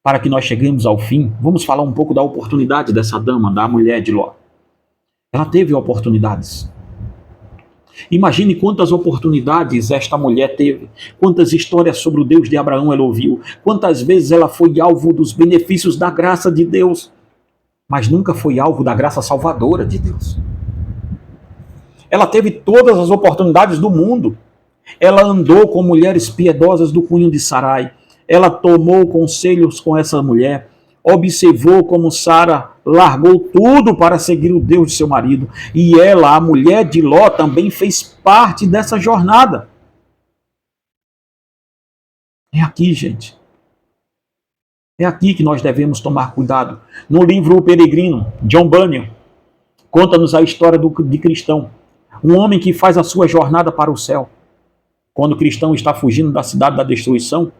Para que nós cheguemos ao fim, vamos falar um pouco da oportunidade dessa dama, da mulher de Ló. Ela teve oportunidades. Imagine quantas oportunidades esta mulher teve, quantas histórias sobre o Deus de Abraão ela ouviu, quantas vezes ela foi alvo dos benefícios da graça de Deus, mas nunca foi alvo da graça salvadora de Deus. Ela teve todas as oportunidades do mundo. Ela andou com mulheres piedosas do cunho de Sarai. Ela tomou conselhos com essa mulher. Observou como Sara largou tudo para seguir o Deus de seu marido. E ela, a mulher de Ló, também fez parte dessa jornada. É aqui, gente. É aqui que nós devemos tomar cuidado. No livro O Peregrino, John Bunyan conta-nos a história de Cristão. Um homem que faz a sua jornada para o céu. Quando o cristão está fugindo da cidade da destruição,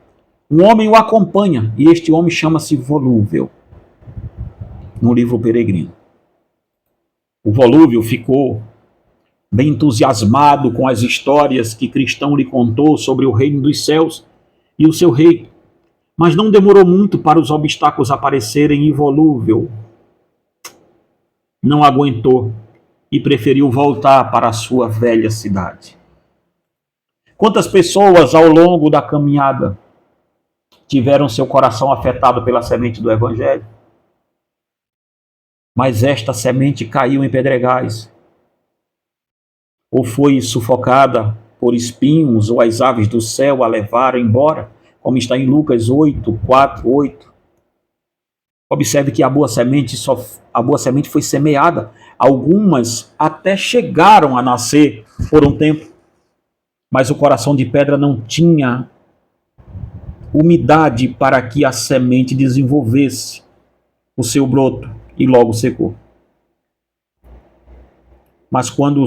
um homem o acompanha, e este homem chama-se Volúvel, no livro Peregrino. O Volúvel ficou bem entusiasmado com as histórias que Cristão lhe contou sobre o reino dos céus e o seu rei, mas não demorou muito para os obstáculos aparecerem e Volúvel não aguentou e preferiu voltar para a sua velha cidade. Quantas pessoas ao longo da caminhada tiveram seu coração afetado pela semente do Evangelho? Mas esta semente caiu em pedregais, ou foi sufocada por espinhos, ou as aves do céu a levaram embora, como está em Lucas 8, 4, 8. Observe que a boa semente foi semeada. Algumas até chegaram a nascer por um tempo, mas o coração de pedra não tinha umidade para que a semente desenvolvesse o seu broto e logo secou. Mas quando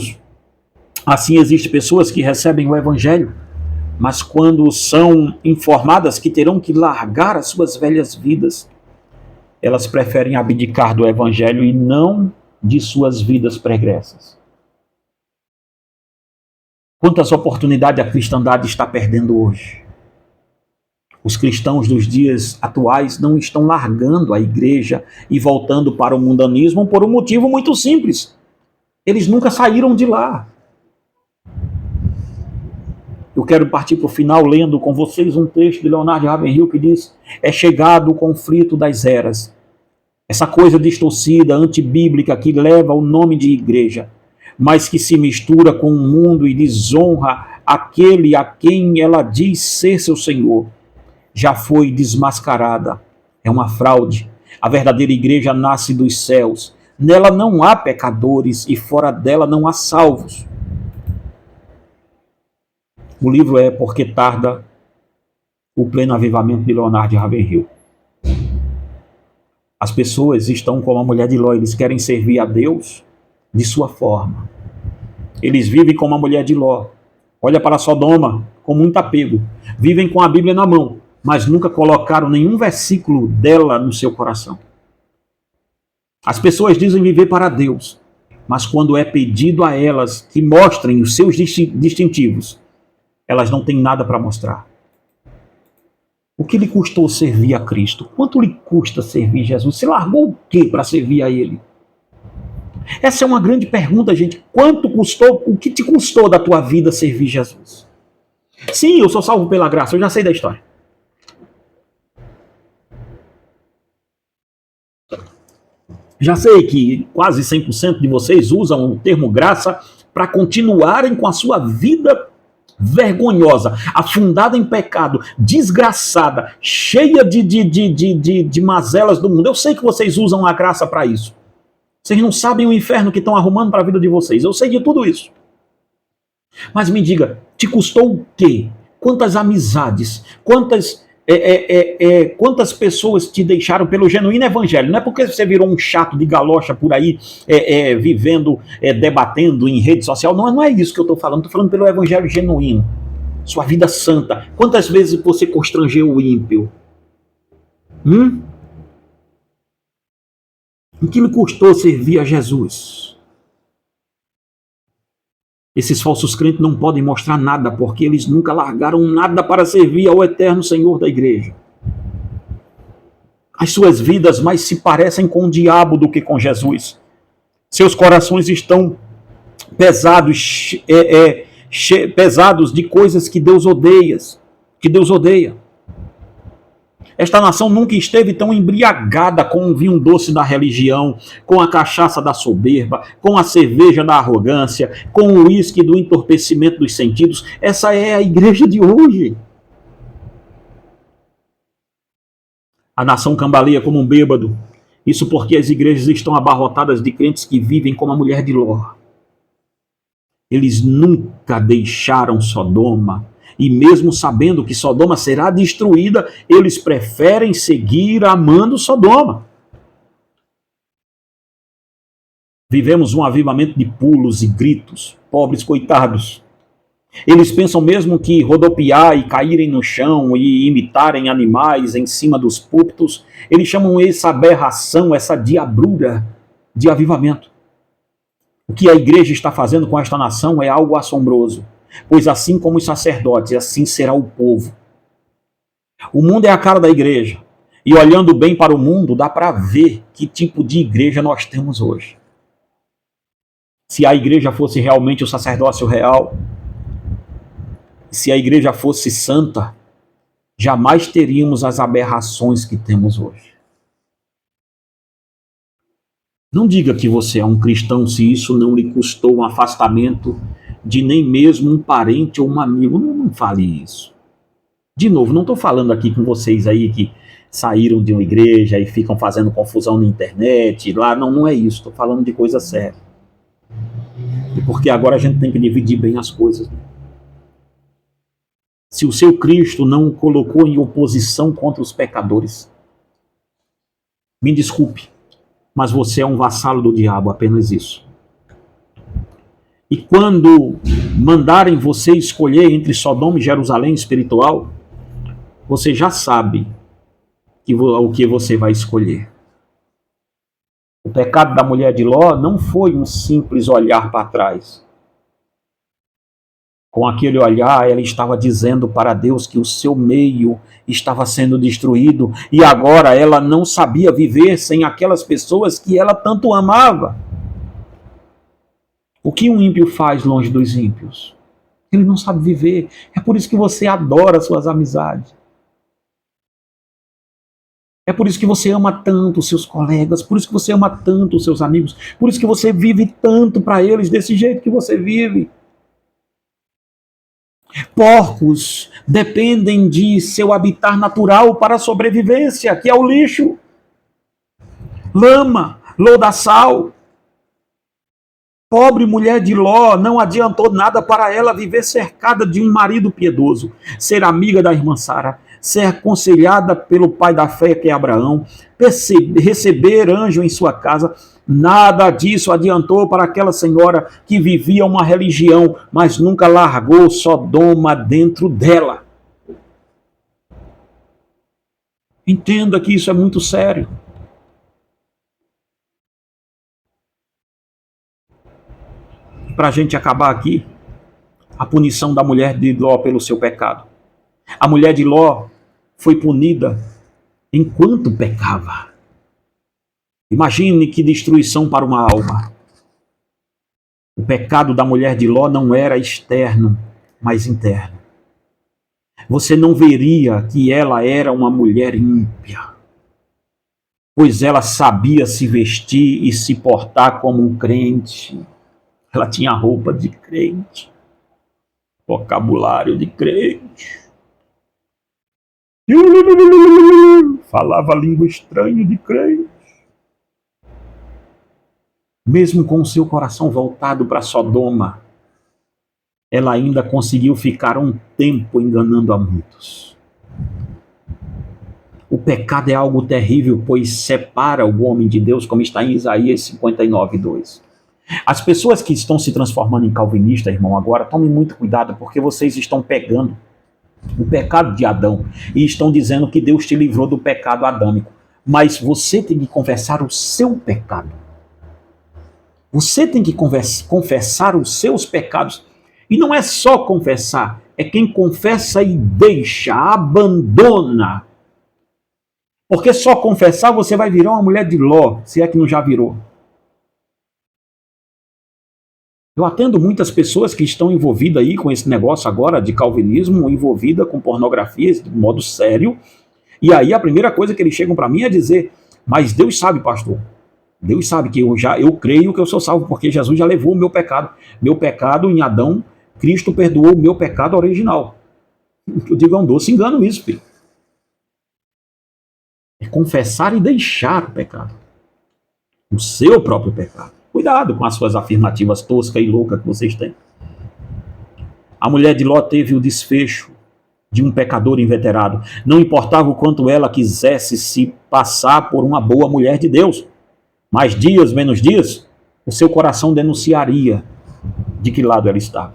assim existem pessoas que recebem o Evangelho, mas quando são informadas que terão que largar as suas velhas vidas, elas preferem abdicar do Evangelho e não de suas vidas pregressas. Quantas oportunidades a cristandade está perdendo hoje? Os cristãos dos dias atuais não estão largando a igreja e voltando para o mundanismo por um motivo muito simples. Eles nunca saíram de lá. Eu quero partir para o final lendo com vocês um texto de Leonardo Ravenhill que diz: é chegado o conflito das eras. Essa coisa distorcida, antibíblica, que leva o nome de igreja, mas que se mistura com o mundo e desonra aquele a quem ela diz ser seu Senhor, já foi desmascarada. É uma fraude. A verdadeira igreja nasce dos céus. Nela não há pecadores e fora dela não há salvos. O livro é Porque Tarda o Pleno Avivamento, de Leonardo Ravenhill. As pessoas estão como a mulher de Ló, eles querem servir a Deus de sua forma. Eles vivem como a mulher de Ló. Olha para Sodoma com muito apego. Vivem com a Bíblia na mão, mas nunca colocaram nenhum versículo dela no seu coração. As pessoas dizem viver para Deus, mas quando é pedido a elas que mostrem os seus distintivos, elas não têm nada para mostrar. O que lhe custou servir a Cristo? Quanto lhe custa servir Jesus? Você largou o que para servir a Ele? Essa é uma grande pergunta, gente. Quanto custou, o que te custou da tua vida servir Jesus? Sim, eu sou salvo pela graça, eu já sei da história. Já sei que quase 100% de vocês usam o termo graça para continuarem com a sua vida vergonhosa, afundada em pecado, desgraçada, cheia de mazelas do mundo. Eu sei que vocês usam a graça para isso. Vocês não sabem o inferno que estão arrumando para a vida de vocês. Eu sei de tudo isso. Mas me diga, te custou o quê? Quantas amizades? Quantas pessoas te deixaram pelo genuíno evangelho? Não é porque você virou um chato de galocha por aí, vivendo, debatendo em rede social. Não é isso que eu estou falando. Estou falando pelo evangelho genuíno. Sua vida santa. Quantas vezes você constrangeu o ímpio? O que me custou servir a Jesus? Esses falsos crentes não podem mostrar nada, porque eles nunca largaram nada para servir ao eterno Senhor da igreja. As suas vidas mais se parecem com o diabo do que com Jesus. Seus corações estão pesados, pesados de coisas que Deus odeia. Esta nação nunca esteve tão embriagada com o vinho doce da religião, com a cachaça da soberba, com a cerveja da arrogância, com o uísque do entorpecimento dos sentidos. Essa é a igreja de hoje. A nação cambaleia como um bêbado. Isso porque as igrejas estão abarrotadas de crentes que vivem como a mulher de Ló. Eles nunca deixaram Sodoma. E mesmo sabendo que Sodoma será destruída, eles preferem seguir amando Sodoma. Vivemos um avivamento de pulos e gritos, pobres coitados. Eles pensam mesmo que rodopiar e caírem no chão e imitarem animais em cima dos púlpitos, eles chamam essa aberração, essa diabrura de avivamento. O que a igreja está fazendo com esta nação é algo assombroso. Pois assim como os sacerdotes, assim será o povo. O mundo é a cara da igreja. E olhando bem para o mundo, dá para ver que tipo de igreja nós temos hoje. Se a igreja fosse realmente o sacerdócio real, se a igreja fosse santa, jamais teríamos as aberrações que temos hoje. Não diga que você é um cristão se isso não lhe custou um afastamento de nem mesmo um parente ou um amigo. Não fale isso. De novo, não estou falando aqui com vocês aí que saíram de uma igreja e ficam fazendo confusão na internet. Lá, não é isso. Estou falando de coisa séria. E porque agora a gente tem que dividir bem as coisas. Se o seu Cristo não o colocou em oposição contra os pecadores, me desculpe, mas você é um vassalo do diabo, apenas isso. E quando mandarem você escolher entre Sodoma e Jerusalém espiritual, você já sabe o que você vai escolher. O pecado da mulher de Ló não foi um simples olhar para trás. Com aquele olhar, ela estava dizendo para Deus que o seu meio estava sendo destruído e agora ela não sabia viver sem aquelas pessoas que ela tanto amava. O que um ímpio faz longe dos ímpios? Ele não sabe viver. É por isso que você adora suas amizades. É por isso que você ama tanto os seus colegas, por isso que você ama tanto os seus amigos, por isso que você vive tanto para eles desse jeito que você vive. Porcos dependem de seu habitat natural para a sobrevivência, que é o lixo. Lama, lodaçal. Pobre mulher de Ló, não adiantou nada para ela viver cercada de um marido piedoso, ser amiga da irmã Sara, ser aconselhada pelo pai da fé, que é Abraão, receber anjo em sua casa. Nada disso adiantou para aquela senhora que vivia uma religião, mas nunca largou Sodoma dentro dela. Entenda que isso é muito sério. Para a gente acabar aqui, a punição da mulher de Ló pelo seu pecado. A mulher de Ló foi punida enquanto pecava. Imagine que destruição para uma alma. O pecado da mulher de Ló não era externo, mas interno. Você não veria que ela era uma mulher ímpia, pois ela sabia se vestir e se portar como um crente. Ela tinha roupa de crente, vocabulário de crente. Falava língua estranha de crente. Mesmo com o seu coração voltado para Sodoma, ela ainda conseguiu ficar um tempo enganando a muitos. O pecado é algo terrível, pois separa o homem de Deus, como está em Isaías 59:2. As pessoas que estão se transformando em calvinista, irmão, agora, tomem muito cuidado, porque vocês estão pegando o pecado de Adão e estão dizendo que Deus te livrou do pecado adâmico. Mas você tem que confessar o seu pecado. Você tem que confessar os seus pecados. E não é só confessar, é quem confessa e deixa, abandona. Porque só confessar você vai virar uma mulher de Ló, se é que não já virou. Eu atendo muitas pessoas que estão envolvidas aí com esse negócio agora de calvinismo, envolvida com pornografia de modo sério. E aí a primeira coisa que eles chegam para mim é dizer: mas Deus sabe, pastor. Deus sabe que eu creio que eu sou salvo, porque Jesus já levou o meu pecado. Meu pecado em Adão, Cristo perdoou o meu pecado original. Eu digo, é um doce engano isso, filho. É confessar e deixar o pecado. O seu próprio pecado. Cuidado com as suas afirmativas toscas e loucas que vocês têm. A mulher de Ló teve o desfecho de um pecador inveterado. Não importava o quanto ela quisesse se passar por uma boa mulher de Deus. Mais dias, menos dias, o seu coração denunciaria de que lado ela estava.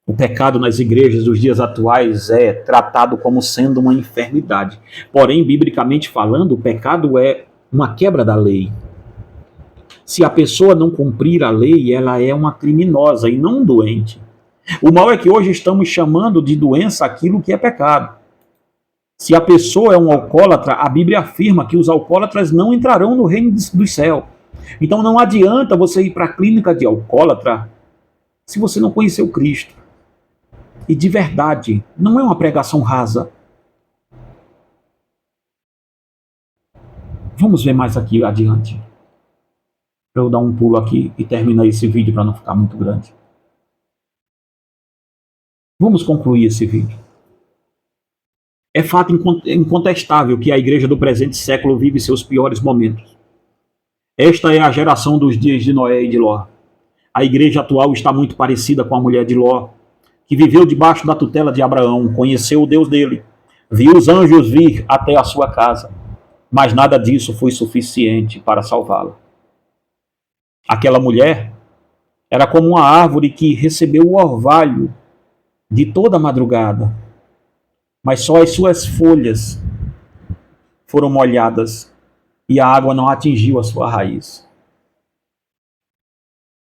O pecado nas igrejas dos dias atuais é tratado como sendo uma enfermidade. Porém, biblicamente falando, o pecado é uma quebra da lei. Se a pessoa não cumprir a lei, ela é uma criminosa e não um doente. O mal é que hoje estamos chamando de doença aquilo que é pecado. Se a pessoa é um alcoólatra, a Bíblia afirma que os alcoólatras não entrarão no reino do céu. Então não adianta você ir para a clínica de alcoólatra se você não conheceu Cristo. E de verdade, não é uma pregação rasa. Vamos ver mais aqui adiante. Para eu dar um pulo aqui e terminar esse vídeo para não ficar muito grande. Vamos concluir esse vídeo. É fato incontestável que a igreja do presente século vive seus piores momentos. Esta é a geração dos dias de Noé e de Ló. A igreja atual está muito parecida com a mulher de Ló, que viveu debaixo da tutela de Abraão, conheceu o Deus dele, viu os anjos vir até a sua casa, mas nada disso foi suficiente para salvá-la. Aquela mulher era como uma árvore que recebeu o orvalho de toda a madrugada, mas só as suas folhas foram molhadas e a água não atingiu a sua raiz.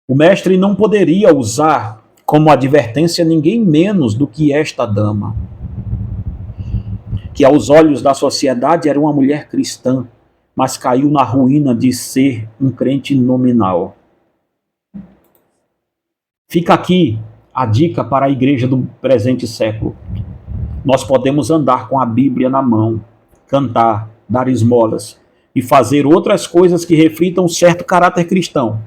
O mestre não poderia usar como advertência ninguém menos do que esta dama, que aos olhos da sociedade era uma mulher cristã, mas caiu na ruína de ser um crente nominal. Fica aqui a dica para a igreja do presente século. Nós podemos andar com a Bíblia na mão, cantar, dar esmolas e fazer outras coisas que reflitam certo caráter cristão,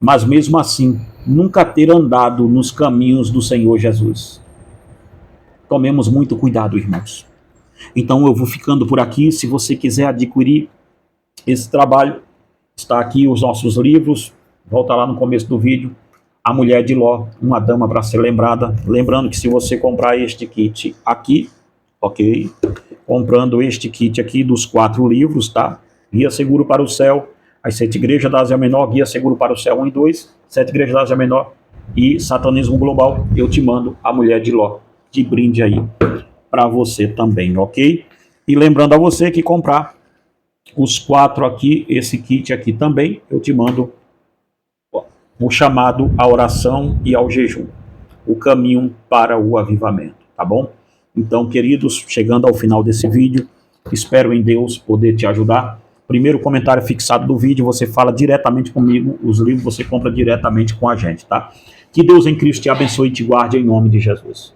mas mesmo assim, nunca ter andado nos caminhos do Senhor Jesus. Tomemos muito cuidado, irmãos. Então eu vou ficando por aqui. Se você quiser adquirir esse trabalho, está aqui os nossos livros. Volta lá no começo do vídeo. A Mulher de Ló, uma dama para ser lembrada. Lembrando que se você comprar este kit aqui, ok? Comprando este kit aqui dos 4 livros, tá? Guia Seguro para o Céu, as 7 Igrejas da Ásia Menor, Guia Seguro para o Céu 1 e 2, 7 Igrejas da Ásia Menor e Satanismo Global, eu te mando a Mulher de Ló de brinde aí para você também, ok? E lembrando a você que comprar os 4 aqui, esse kit aqui também, eu te mando o chamado à oração e ao jejum, o caminho para o avivamento, tá bom? Então, queridos, chegando ao final desse vídeo, espero em Deus poder te ajudar. Primeiro comentário fixado do vídeo, você fala diretamente comigo, os livros você compra diretamente com a gente, tá? Que Deus em Cristo te abençoe e te guarde em nome de Jesus.